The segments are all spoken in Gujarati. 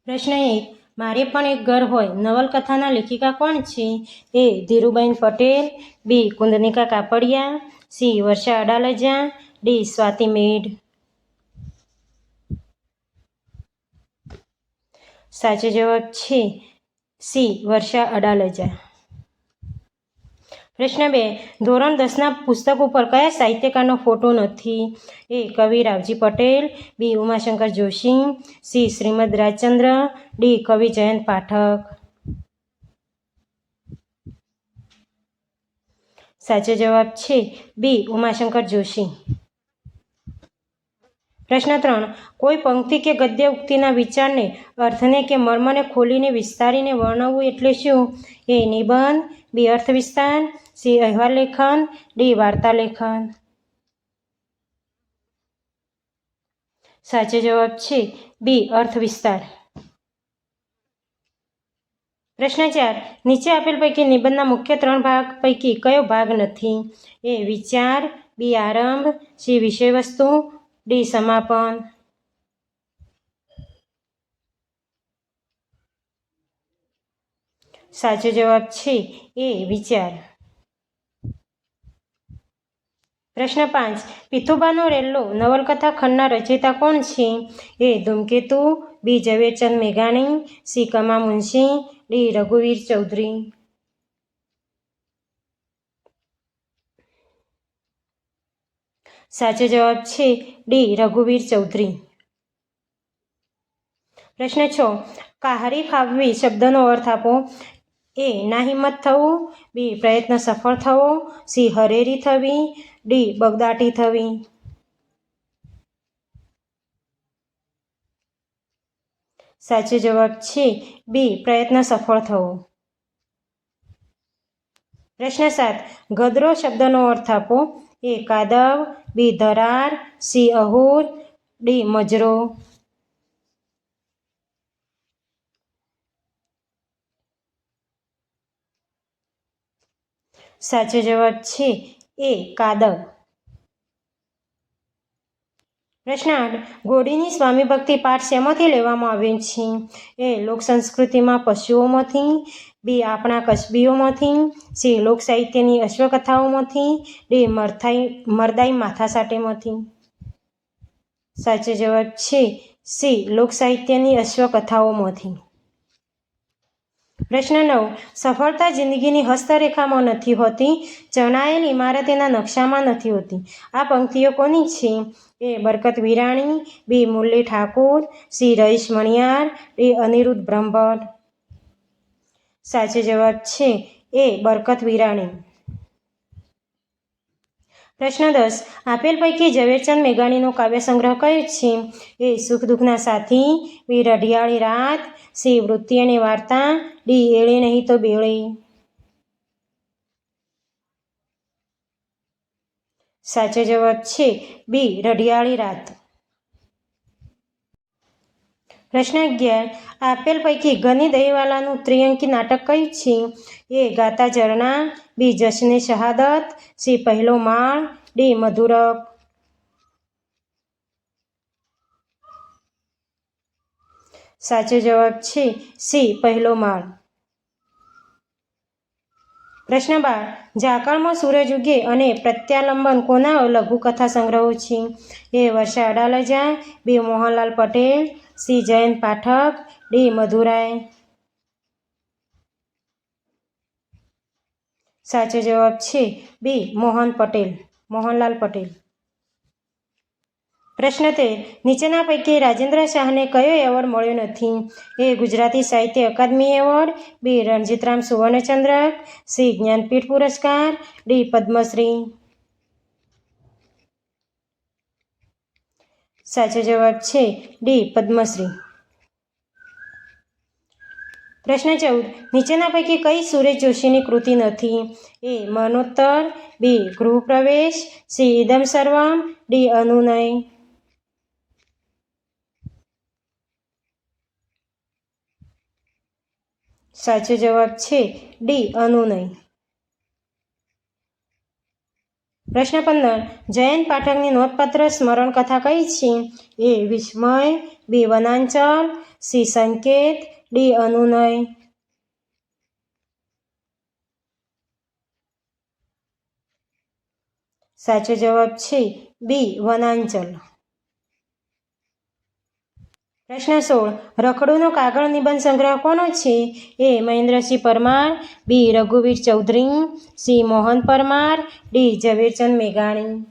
પ્રશ્ન 1. મારે પણ એક ઘર હોય નવલકથાના લેખિકા કોણ છે? એ. ધીરુબેન પટેલ. બી. કુંદનિકા કાપડિયા. સી. વર્ષા અડાલજા. ડી. સ્વાતિ મેડ. સાચો જવાબ છે સી. વર્ષા અડાલજા. પ્રશ્ન 2. ધોરણ 10ના પુસ્તક ઉપર કયા સાહિત્યકારનો ફોટો નથી? એ. કવિ રાવજી પટેલ. બી. ઉમાશંકર જોશી. સી. શ્રીમદ રાજચંદ્ર. ડી. કવિ જયંત પાઠક. સાચો જવાબ છે બી. ઉમાશંકર જોશી. પ્રશ્ન 3. કોઈ પંક્તિ કે ગદ્ય ઉક્તિના વિચારને, અર્થને કે મર્મને ખોલીને વિસ્તારીને વર્ણવવું એટલે શું? એ. નિબંધ. બી. અર્થ વિસ્તાર. સી. અહેવાલ લેખન. ડી. વાર્તા લેખન. સાચો જવાબ છે બી. અર્થ વિસ્તાર. પ્રશ્ન 4. નીચે આપેલ પૈકી નિબંધના મુખ્ય 3 ભાગ પૈકી કયો ભાગ નથી? એ. વિચાર. બી. આરંભ. સી. વિષયવસ્તુ. ડી. સમાપન. સાચો જવાબ છે એ. વિચાર. પ્રશ્ન 5. પિથુબાનો રેલ્લો નવલકથા ખંડના રચયિતા કોણ છે? એ. ધૂમકેતુ. બી. ઝવેરચંદ મેઘાણી. સી. કમા મુનશી. ડી. રઘુવીર ચૌધરી. સાચો જવાબ છે ડી. રઘુવીર ચૌધરી. પ્રશ્ન 6. કાહારી ફાવવી શબ્દનો અર્થ આપો. એ. ના હિંમત થવું. બી. પ્રયત્ન સફળ થવો. સી. હરેરી થવી. ડી. બગદાટી થવી. સાચો જવાબ છે બી. પ્રયત્ન સફળ થવો. પ્રશ્ન 7. ગદરો શબ્દનો અર્થ આપો. એ. કાદવ. બી. ધરાર. સી. અહુર. ડી. મજરો. સાચો જવાબ છે એ. કાદવ. પ્રશ્ન 8. ઘોડીની સ્વામી ભક્તિ પાઠ શેમાંથી લેવામાં આવ્યો છે? એ. લોક સંસ્કૃતિમાં પશુઓમાંથી. બી. આપણા કસબીઓમાંથી. સી. લોક સાહિત્યની અશ્વકથાઓમાંથી. ડી. મરદાઈ માથાસાટેમાંથી. સાચો જવાબ છે સી. લોક સાહિત્યની અશ્વકથાઓમાંથી. પ્રશ્ન 9. સફળતા જિંદગીની હસ્તરેખામાં નથી હોતી, ચણાયેલ ઇમારત એના નકશામાં નથી હોતી. આ પંક્તિઓ કોની છે? એ. બરકત વિરાણી. બી. મુરલી ઠાકુર. સી. રઈસ મણિયાર. ડી. અનિરુદ્ધ બ્રહ્મભટ્ટ. સાચો જવાબ છે એ. બરકત વિરાણી. પ્રશ્ન 10. આપેલ પૈકી ઝવેરચંદ મેઘાણીનો કાવ્ય સંગ્રહ કયો છે? એ. સુખ દુઃખના સાથી. બી. રઢિયાળી રાત. સી. વૃત્તિ અને વાર્તા. ડી. એળે નહીં તો બેળે. સાચો જવાબ છે બી. રઢિયાળી રાત. પ્રશ્ન 11. આપેલ પૈકી ગની દહીવાલાનું ત્રિઅંકી નાટક કયું છે? એ. ગાતા ઝરણા. બી. જશ્ને શહાદત. સી. પહેલો માળ. ડી. મધુરક. સાચો જવાબ છે સી. પહેલો માળ. પ્રશ્ન 12. ઝાકળમાં સૂરજ ઉગે અને પ્રત્યાલંબન કોના લઘુકથા સંગ્રહો છે? એ. વર્ષા અડાલજા. બી. મોહનલાલ પટેલ. સી. જયંત પાઠક. ડી. મધુરાય. સાચો જવાબ છે બી. મોહનલાલ પટેલ. પ્રશ્ન 13. નીચેના પૈકી રાજેન્દ્ર શાહને કયો એવોર્ડ મળ્યો નથી? એ. ગુજરાતી સાહિત્ય અકાદમી એવોર્ડ. બી. રણજીતરામ સુવર્ણચંદ્રક. સી. જ્ઞાનપીઠ પુરસ્કાર. ડી. પદ્મશ્રી. સાચો જવાબ છે ડી. પદ્મશ્રી. પ્રશ્ન 14. નીચેના પૈકી કઈ સુરેશ જોશીની કૃતિ નથી? એ. મરણોત્તર. બી. ગૃહપ્રવેશ. સી. ઇદમ સર્વમ. ડી. અનુનય. સાચો જવાબ છે ડી. અનુનય. પ્રશ્ન 15. જયંત પાઠકની નોંધપાત્ર સ્મરણ કથા કઈ છે? એ વિસ્મય, બી વનાંચલ, સી સંકેત, ડી અનુનય. સાચો જવાબ છે બી વનાંચલ. પ્રશ્ન 16. રખડુનો કાગળ નિબંધ સંગ્રહ કોનો છે? એ મહેન્દ્રસિંહ પરમાર, બી રઘુવીર ચૌધરી, સી મોહન પરમાર, ડી ઝવેરચંદ મેઘાણી.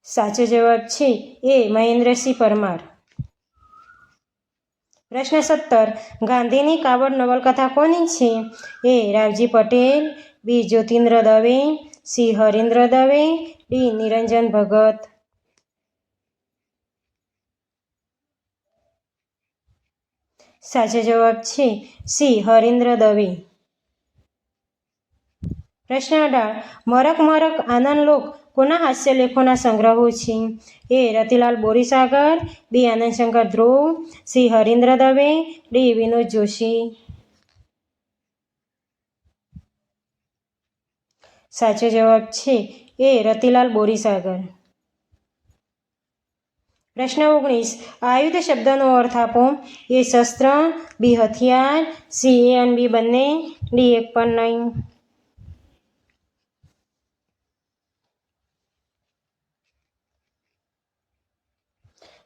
સાચો જવાબ છે એ મહેન્દ્રસિંહ પરમાર. પ્રશ્ન 17. ગાંધીની કાવડ નવલકથા કોની છે? એ રાવજી પટેલ, બી જ્યોતિન્દ્ર દવે, સી હરીન્દ્ર દવે, ડી નિરંજન ભગત. સાચો જવાબ છે સી હરીન્દ્ર દવે. પ્રશ્ન 18. મરક મરક આનંદલોક કોના હાસ્યલેખોના સંગ્રહો છે? એ રતિલાલ બોરીસાગર, બી આનંદશંકર ધ્રુવ, સી હરીન્દ્ર દવે, ડી વિનોદ જોશી. સાચો જવાબ છે એ રતિલાલ બોરીસાગર. પ્રશ્ન 19. આયુધ શબ્દનો અર્થ આપો. એ શસ્ત્ર, બી હથિયાર, સી એ અને બી બંને, ડી એક પણ નહીં.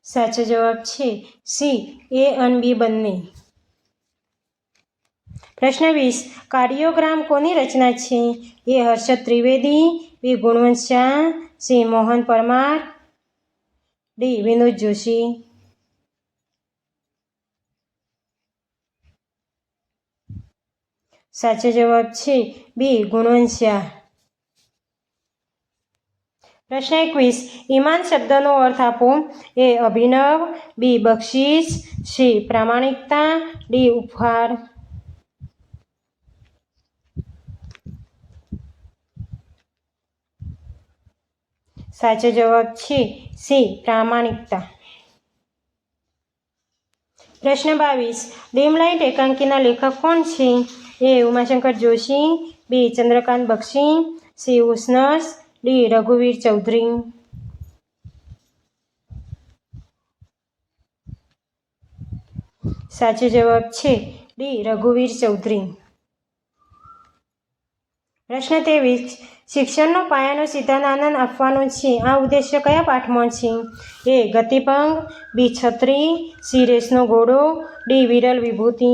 સાચો જવાબ છે સી એ અને બી બંને. પ્રશ્ન 20. કાર્ડિયોગ્રામ કોની રચના છે? એ હર્ષદ ત્રિવેદી, બી ગુણવંત શાહ, સી મોહન પરમાર, ડી વિનોદ જોશી. સાચો જવાબ છે બી ગુણવંત શાહ. પ્રશ્ન 21. ઈમાન શબ્દનો અર્થ આપો. એ અભિનવ, બી બક્ષિસ, સી પ્રામાણિકતા, ડી ઉપહાર. સાચો જવાબ છે સી પ્રામાણિકતા. પ્રશ્ન 22. ડીમલાઇટ એકાંકીના લેખક કોણ છે? એ ઉમાશંકર જોશી, બી ચંદ્રકાંત બક્ષી, સી ઉસનસ, ડી રઘુવીર ચૌધરી. સાચો જવાબ છે ડી રઘુવીર ચૌધરી. પ્રશ્ન 23. શિક્ષણનો પાયાનો સિદ્ધાંત આનંદ આપવાનો છે. આ ઉદ્દેશ્ય કયા પાઠમાં છે? એ ગતિભંગ, બી છત્રી, સી રેસનો ઘોડો, ડી વિરલ વિભૂતિ.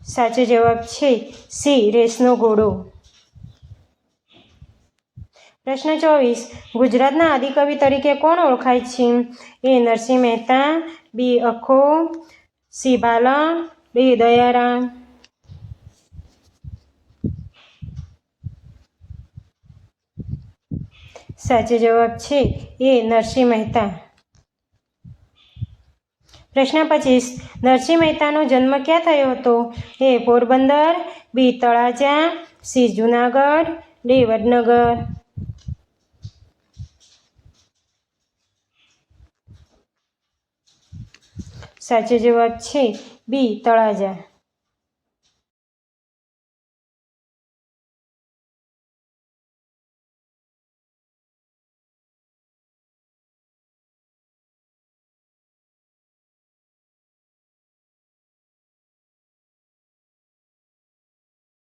સાચો જવાબ છે સી રેસનો ઘોડો. પ્રશ્ન 24. ગુજરાતના આદિકવિ તરીકે કોણ ઓળખાય છે? એ નરસિંહ મહેતા, બી અખો, સી બાલન, ડી દયારામ. સાચો જવાબ છે એ નરસિંહ મહેતા. પ્રશ્ન 25. નરસિંહ મહેતાનો જન્મ ક્યાં થયો હતો? એ પોરબંદર, બી તળાજા, સી જુનાગઢ, ડી વડનગર. સાચો જવાબ છે બી તળાજા.